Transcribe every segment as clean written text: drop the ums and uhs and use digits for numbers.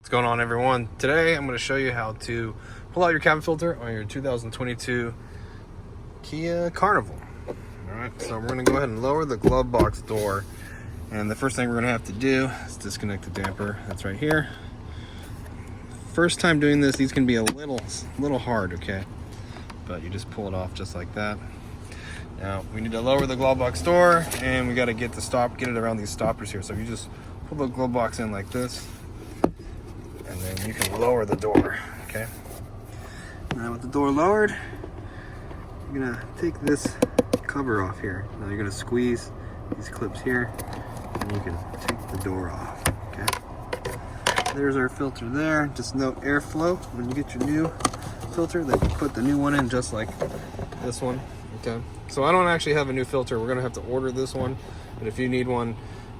What's going on, everyone? Today I'm going to show you how to pull out your cabin filter on your 2022 Kia Carnival. Alright, so we're going to go ahead and lower the glove box door, and the first thing we're going to have to do is disconnect the damper. That's right here. First time doing this, these can be a little hard, okay? But you just pull it off just like that. Now we need to lower the glove box door, and we got to get it around these stoppers here. So you just pull the glove box in like this, and then you can lower the door, okay? Now with the door lowered, you're gonna take this cover off here. Now you're gonna squeeze these clips here, and you can take the door off, okay? There's our filter there. Just note airflow. When you get your new filter, then you put the new one in just like this one, okay? So I don't actually have a new filter. We're gonna have to order this one, but if you need one,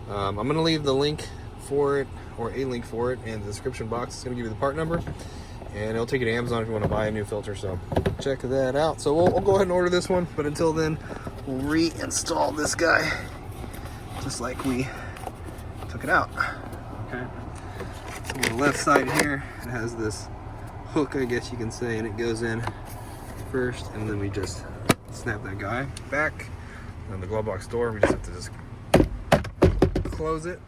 I'm gonna leave the link for it, or a link for it, in the description box. It's gonna give you the part number, and it'll take you to Amazon if you want to buy a new filter. So check that out. So we'll go ahead and order this one, but until then, we'll reinstall this guy just like we took it out. Okay. So on the left side here, it has this hook, I guess you can say, and it goes in first, and then we just snap that guy back. And the glove box door, we just have to just close it,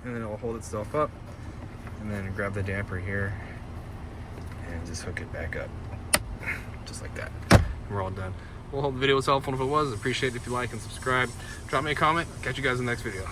and then it will hold itself up, and then grab the damper here and just hook it back up just like that. We're all done. We'll hope the video was helpful. If it was, appreciate it if you like and subscribe. Drop me a comment. Catch you guys in the next video.